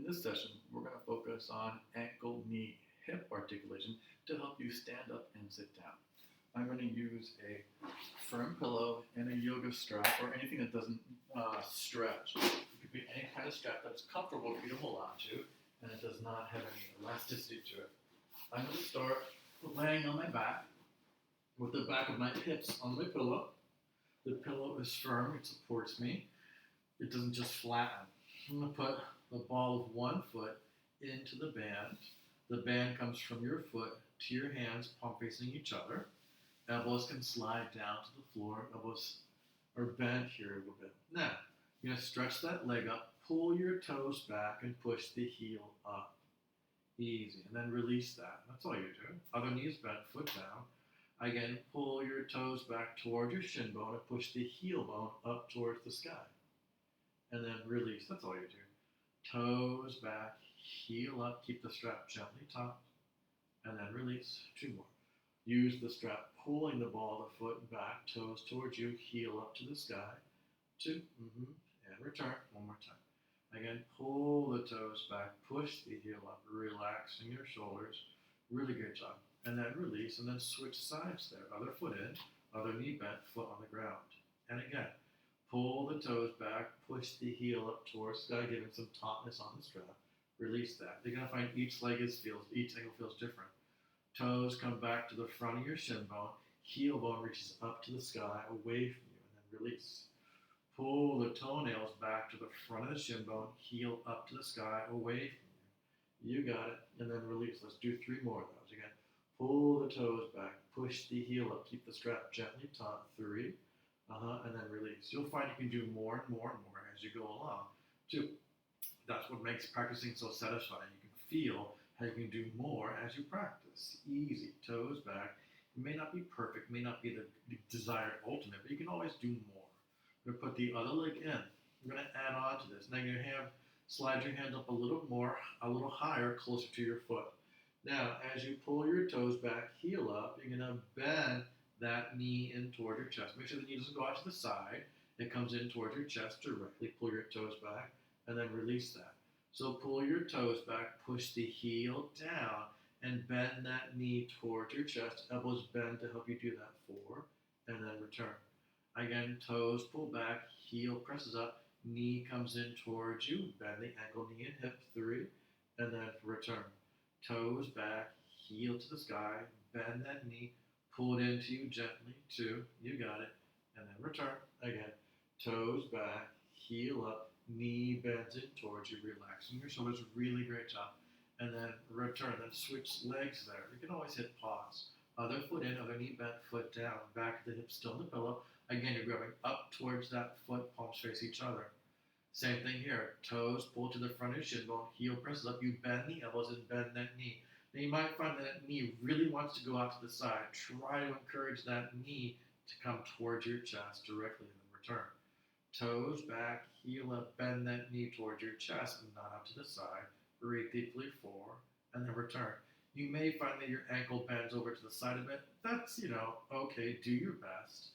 this session, we're going to focus on ankle, knee, hip articulation to help you stand up and sit down. I'm going to use a firm pillow and a yoga strap or anything that doesn't stretch. It could be any kind of strap that's comfortable for you to hold on to and it does not have any elasticity to it. I'm going to start laying on my back with the back of my hips on my pillow. The pillow is firm, it supports me. It doesn't just flatten. I'm going to put the ball of one foot into the band. The band comes from your foot to your hands, palm facing each other. Elbows can slide down to the floor. Elbows are bent here a little bit. Now, you're going to stretch that leg up, pull your toes back, and push the heel up. Easy. And then release that. That's all you do. Other knees bent, foot down. Again, pull your toes back toward your shin bone and push the heel bone up towards the sky. And then release. That's all you do. Toes back, heel up, keep the strap gently taut, and then release. Two more. Use the strap pulling the ball of the foot back, toes towards you, heel up to the sky. Two, and return. One more time. Again, pull the toes back, push the heel up, relaxing your shoulders. Really great job. And then release, and then switch sides there. Other foot in, other knee bent, foot on the ground. And again, pull the toes back, push the heel up towards the sky, giving some tautness on the strap. Release that. You're going to find each ankle feels different. Toes come back to the front of your shin bone. Heel bone reaches up to the sky, away from you, and then release. Pull the toenails back to the front of the shin bone. Heel up to the sky, away from you. You got it. And then release. Let's do three more of those. Again, pull the toes back. Push the heel up. Keep the strap gently taut. Three. And then release. You'll find you can do more and more and more as you go along. Two. That's what makes practicing so satisfying. You can feel how you can do more as you practice. Easy. Toes back. It may not be perfect, may not be the desired ultimate, but you can always do more. We're going to put the other leg in. We're going to add on to this. Now you're going to slide your hand up a little more, a little higher, closer to your foot. Now, as you pull your toes back, heel up, you're going to bend that knee in toward your chest. Make sure the knee doesn't go out to the side. It comes in toward your chest directly. Pull your toes back, and then release that. So pull your toes back, push the heel down, and bend that knee toward your chest. Elbows bend to help you do that. Four, and then return. Again, toes pull back, heel presses up, knee comes in towards you. Bend the ankle, knee, and hip. Three, and then return. Toes back, heel to the sky, bend that knee, pull it into you gently. Two, you got it, and then return. Again, toes back, heel up, knee bends in towards you, relaxing your shoulders. Really great job. And then return. Then switch legs there. You can always hit pause. Other foot in, other knee bent, foot down. Back of the hip still in the pillow. Again, you're grabbing up towards that foot, palms face each other. Same thing here. Toes pull to the front of your shin bone. Heel presses up. You bend the elbows and bend that knee. Now you might find that knee really wants to go out to the side. Try to encourage that knee to come towards your chest directly and then return. Toes back, heel up, bend that knee towards your chest and not out to the side. Breathe deeply. Four, and then return. You may find that your ankle bends over to the side a bit. That's, okay, do your best.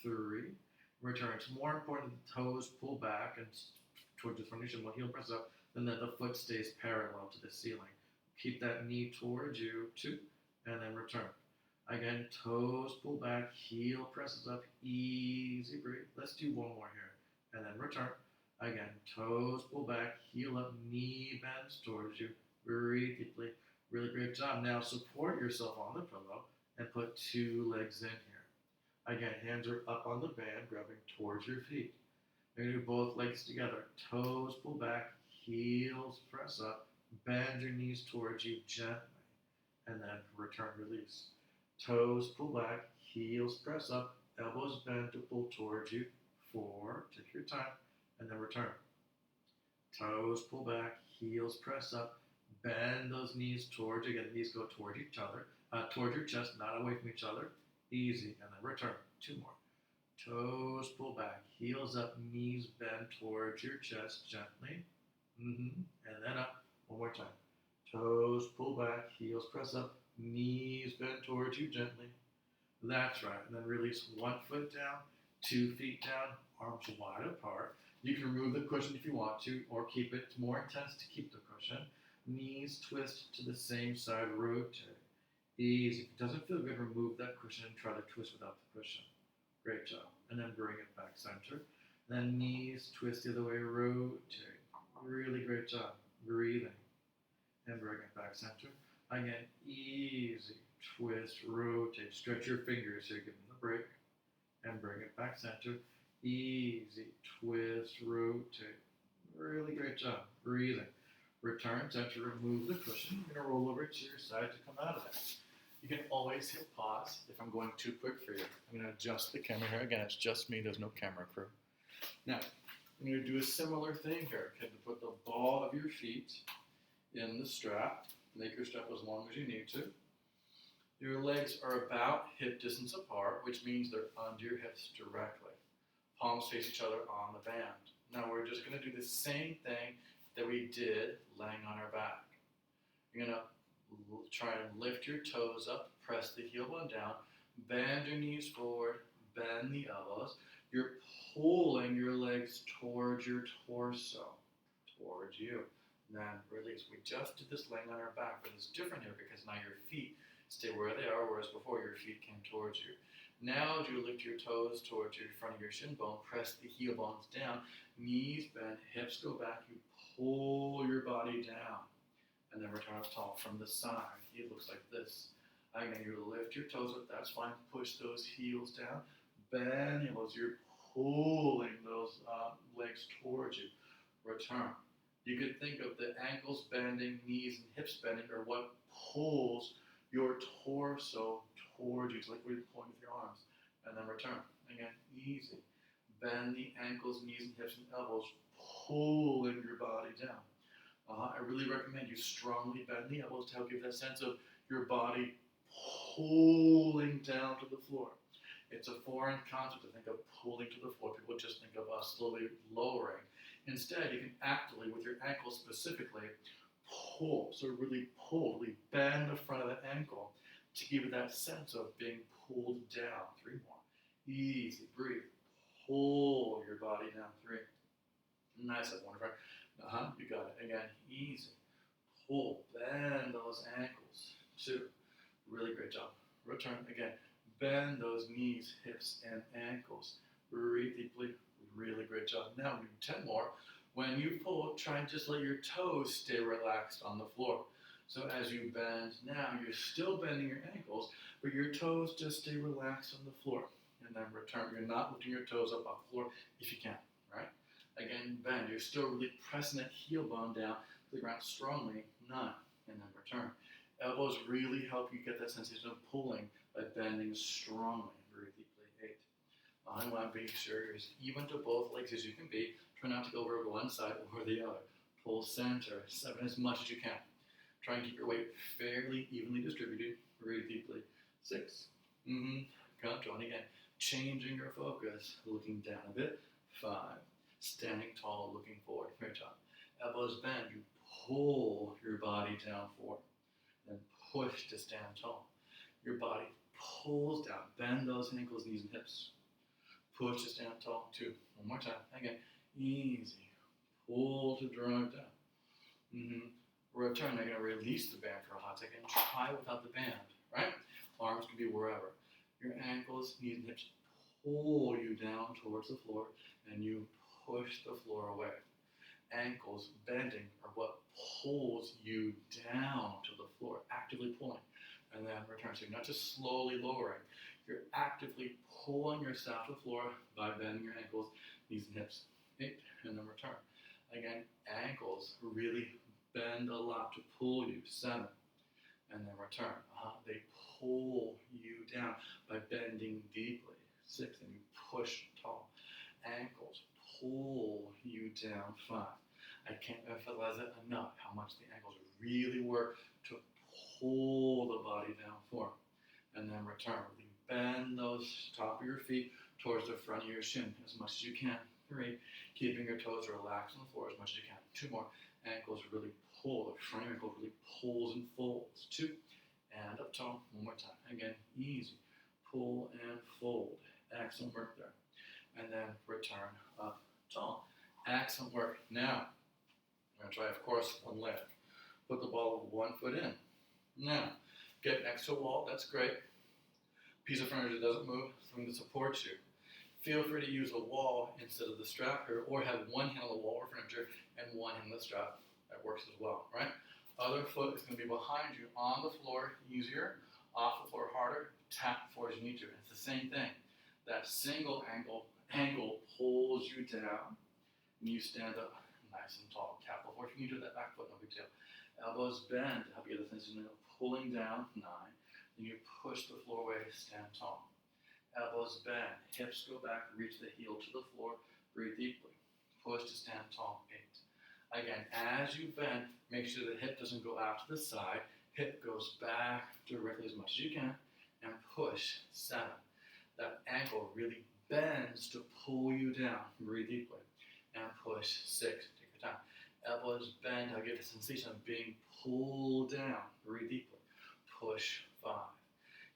Three, return. It's more important that the toes pull back and towards the front of your shin bone, heel press up, than that the foot stays parallel to the ceiling. Keep that knee towards you. Two, and then return. Again, toes pull back, heel presses up, easy breathe. Let's do one more here, and then return. Again, toes pull back, heel up, knee bends towards you. Breathe deeply. Really great job. Now support yourself on the pillow and put two legs in here. Again, hands are up on the band, grabbing towards your feet. You're going to do both legs together. Toes pull back, heels press up, bend your knees towards you gently, and then return, release. Toes pull back, heels press up, elbows bend to pull towards you. Four, take your time, and then return. Toes pull back, heels press up, bend those knees towards you. Again, knees go toward each other, towards your chest, not away from each other. Easy, and then return. Two more. Toes pull back, heels up, knees bend towards your chest gently. And then up. One more time. Toes pull back, heels press up, knees bend towards you gently. That's right. And then release one foot down, 2 feet down, arms wide apart. You can remove the cushion if you want to, or keep it. It's more intense to keep the cushion. Knees twist to the same side, rotate. Easy. If it doesn't feel good, remove that cushion and try to twist without the cushion. Great job. And then bring it back center. And then knees twist the other way, rotate. Really great job. Breathing. And bring it back center. Again, easy. Twist, rotate. Stretch your fingers here. Give them the break. And bring it back center. Easy. Twist, rotate. Really great job. Breathing. Return center. Remove the cushion. You're going to roll over to your side to come out of it. You can always hit pause if I'm going too quick for you. I'm going to adjust the camera here. Again, it's just me. There's no camera crew. Now, I'm going to do a similar thing here. Okay, to put the ball of your feet in the strap. Make your strap as long as you need to. Your legs are about hip distance apart, which means they're under your hips directly. Palms face each other on the band. Now we're just going to do the same thing that we did laying on our back. You're going to try and lift your toes up, press the heel bone down, bend your knees forward, bend the elbows. You're pulling your legs towards your torso, towards you. And then release. We just did this laying on our back, but it's different here because now your feet stay where they are, whereas before your feet came towards you. Now as you lift your toes towards your front of your shin bone, press the heel bones down, knees bend, hips go back, you pull your body down. And then return up tall from the side. It looks like this. Again, you lift your toes up, that's fine. Push those heels down. Bend heels. You're pulling those legs towards you. Return. You could think of the ankles bending, knees and hips bending are what pulls your torso towards you. It's like we're pulling with your arms. And then return. Again, easy. Bend the ankles, knees and hips and elbows, pulling your body down. I really recommend you strongly bend the elbows to help give that sense of your body pulling down to the floor. It's a foreign concept to think of pulling to the floor. People just think of us slowly lowering. Instead, you can actively, with your ankle specifically, pull. So really pull, really bend the front of that ankle to give it that sense of being pulled down. 3 more. Easy, breathe. Pull your body down. 3. Nice, that's wonderful. You got it. Again, easy. Pull, bend those ankles. 2. Really great job. Return. Again, bend those knees, hips, and ankles. Breathe deeply. Really great job. Now we do 10 more. When you pull, try and just let your toes stay relaxed on the floor. So as you bend now, you're still bending your ankles, but your toes just stay relaxed on the floor. And then return. You're not lifting your toes up off the floor if you can, right? Again, bend. You're still really pressing that heel bone down to the ground strongly. 9. And then return. Elbows really help you get that sensation of pulling by bending strongly. Breathe deeply. 8. I want to be sure you're as even to both legs as you can be. Try not to go over one side or the other. Pull center. 7 as much as you can. Try and keep your weight fairly evenly distributed. Breathe deeply. 6. Control. And again, changing your focus. Looking down a bit. 5. Standing tall, looking forward. Great job. Elbows bend. You pull your body down 4. Then push to stand tall. Your body pulls down. Bend those ankles, knees, and hips. Push to stand tall. 2. One more time. Again, easy. Pull to drive down. Return. I'm going to release the band for a hot second. Try without the band, right? Arms can be wherever. Your ankles, knees, and hips pull you down towards the floor, and you push the floor away. Ankles bending are what pulls you down to the floor, actively pulling. And then return. So you're not just slowly lowering. You're actively pulling yourself to the floor by bending your ankles, knees, and hips. 8. And then return. Again, ankles really bend a lot to pull you. 7. And then return. They pull you down by bending deeply. 6. And you push tall. Ankles pull you down. 5. I can't emphasize it enough how much the ankles really work to pull the body down. 4. And then return. Really bend those top of your feet towards the front of your shin as much as you can. 3. Keeping your toes relaxed on the floor as much as you can. 2 more. Ankles really pull. The front of your ankle really pulls and folds. 2. And up tall. 1 more time. Again, easy. Pull and fold. Excellent work there. And then return up tall. Excellent work. Now, I'm going to try, of course, one leg. Put the ball with one foot in. Now, get next to a wall. That's great. Piece of furniture doesn't move, something that supports you. Feel free to use a wall instead of the strap here, or have one hand on the wall or furniture and one hand on the strap. That works as well, right? Other foot is going to be behind you on the floor, easier. Off the floor, harder. Tap the floor as you need to. It's the same thing. That single angle pulls you down, and you stand up nice and tall. Tap the floor if you need to. That back foot, no big deal. Elbows bend to help you get the sensation of pulling down, 9. Then you push the floor away, stand tall. Elbows bend, hips go back, reach the heel to the floor, breathe deeply. Push to stand tall, 8. Again, as you bend, make sure the hip doesn't go out to the side. Hip goes back directly as much as you can, and push, 7. That ankle really bends to pull you down, breathe deeply, and push, 6. Take your time. Elbows bend, I get the sensation of being pulled down, breathe deeply. Push, 5.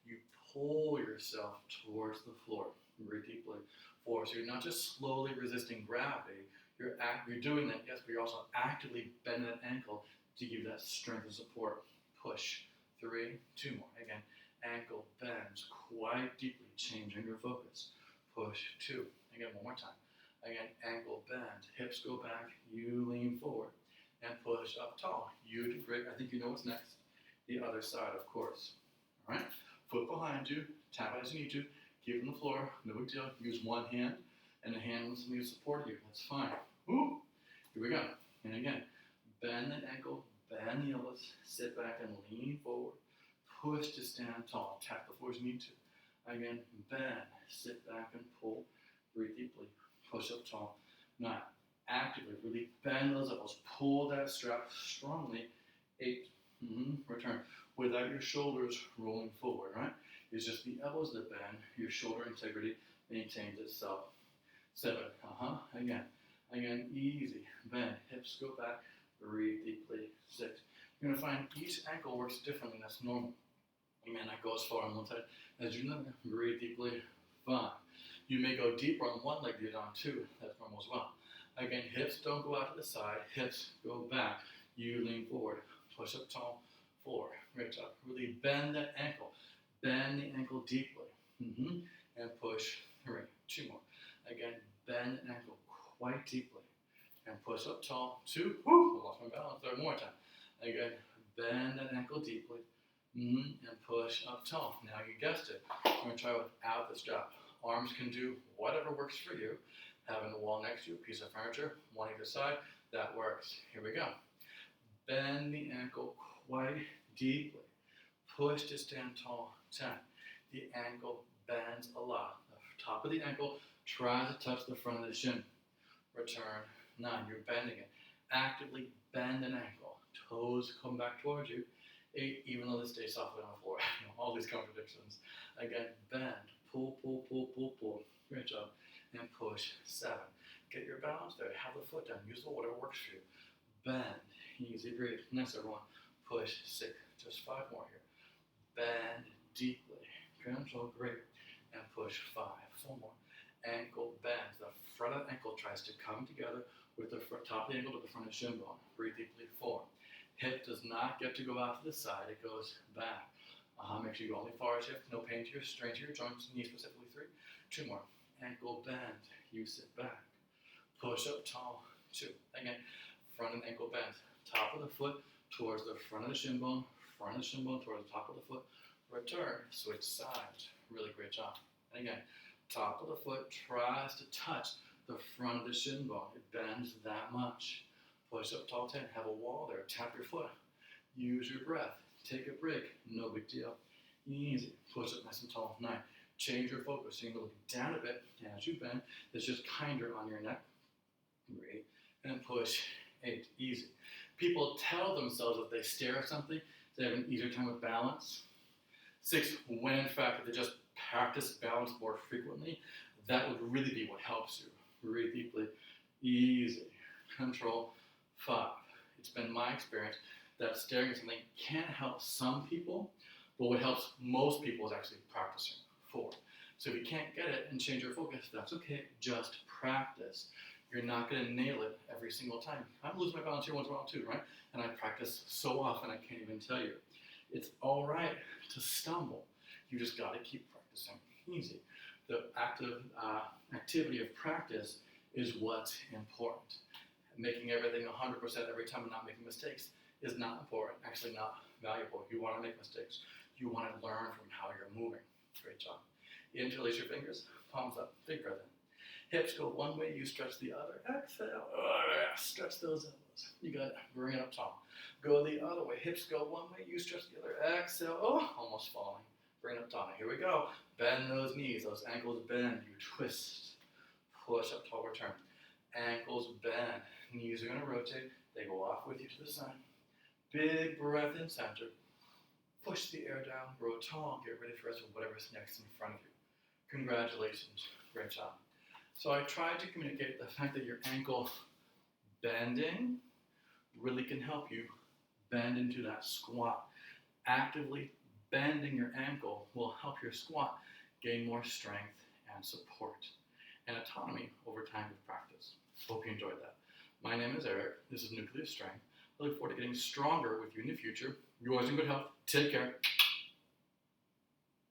You pull yourself towards the floor, breathe deeply. 4. So you're not just slowly resisting gravity, you're doing that, yes, but you're also actively bending that ankle to give you that strength and support. Push, 3, 2 more. Again, ankle bends quite deeply, changing your focus. Push, 2. Again, one more time. Again, ankle bend, hips go back, you lean forward, and push up tall. You do great. I think you know what's next. The other side, of course. All right? Foot behind you, tap as you need to, keep it on the floor, no big deal. Use one hand, and a hand with something to support you. That's fine. Woo! Here we go. And again, bend the ankle, bend the elbows, sit back and lean forward. Push to stand tall. Tap the floor as you need to. Again, bend, sit back and pull. Breathe deeply. Push up tall. 9. Actively, really bend those elbows. Pull that strap strongly. 8. Return. Without your shoulders rolling forward, right? It's just the elbows that bend. Your shoulder integrity maintains itself. 7. Again, easy. Bend. Hips go back. Breathe deeply. 6. You're going to find each ankle works differently. That's normal. You may not go as far on one side as you know. Breathe deeply. 5. You may go deeper on one leg than on 2. That's normal as well. Again, hips don't go out to the side. Hips go back. You lean forward. Push up tall. 4. Great job. Really bend that ankle. Bend the ankle deeply. And push. 3. 2 more. Again, bend the ankle quite deeply. And push up tall. 2. Woo! I lost my balance there. One more time. Again, bend that ankle deeply. And push up tall. Now you guessed it. I'm going to try without the strap. Arms can do whatever works for you. Having the wall next to you, piece of furniture, one either side, that works. Here we go. Bend the ankle quite deeply. Push to stand tall. 10. The ankle bends a lot. The top of the ankle tries to touch the front of the shin. Return. 9. You're bending it. Actively bend an ankle. Toes come back towards you. 8. Even though they stay softly on the floor. All these contradictions. Again, bend. Pull. Great job. And push. 7. Get your balance there. Have the foot down. Use the whatever works for you. Bend. Easy breathe. Next, everyone. Push. 6. Just 5 more here. Bend deeply. Control. Great. And push. 5. 4 more. Ankle bends. The front of the ankle tries to come together with the top of the ankle to the front of the shin bone. Breathe deeply. 4. Hip does not get to go out to the side. It goes back. Make sure you go only far as hip. No pain to your strength to your joints. Knee specifically. 3. 2 more. Ankle bend. You sit back. Push up tall. 2. Again, front of the ankle bends. Top of the foot towards the front of the shin bone. Front of the shin bone towards the top of the foot. Return. Switch sides. Really great job. And again, top of the foot tries to touch the front of the shin bone. It bends that much. Push up tall. 10. Have a wall there. Tap your foot. Use your breath. Take a break. No big deal. Easy. Push up nice and tall. 9. Change your focus. So you're going to look down a bit as you bend. It's just kinder on your neck. Great. And push. 8. Easy. People tell themselves if they stare at something, they have an easier time with balance. 6. When in fact, if they just practice balance more frequently, that would really be what helps you. Breathe deeply. Easy. Control. 5. It's been my experience that staring at something can help some people, but what helps most people is actually practicing. 4. So if you can't get it and change your focus, that's okay. Just practice. You're not going to nail it every single time. I'm losing my balance here once in a while too, right? And I practice so often I can't even tell you. It's all right to stumble. You just got to keep practicing. Easy. The activity of practice is what's important. Making everything 100% every time and not making mistakes is not important, actually not valuable. You want to make mistakes. You want to learn from how you're moving. Great job. Interlace your fingers, palms up, big breath in. Hips go one way, you stretch the other. Exhale, stretch those elbows. You got it, bring it up tall. Go the other way, hips go one way, you stretch the other. Exhale, almost falling. Bring it up tall. Here we go. Bend those knees, those ankles bend. You twist, push up tall, return. Ankles bend, knees are going to rotate. They go off with you to the side. Big breath in center. Push the air down, grow tall, get ready for the rest of whatever's next in front of you. Congratulations, great job. So I tried to communicate the fact that your ankle bending really can help you bend into that squat. Actively bending your ankle will help your squat gain more strength and support and autonomy over time with practice. Hope you enjoyed that. My name is Eric. This is Nucleus Strength. I look forward to getting stronger with you in the future. You're always in good health. Take care.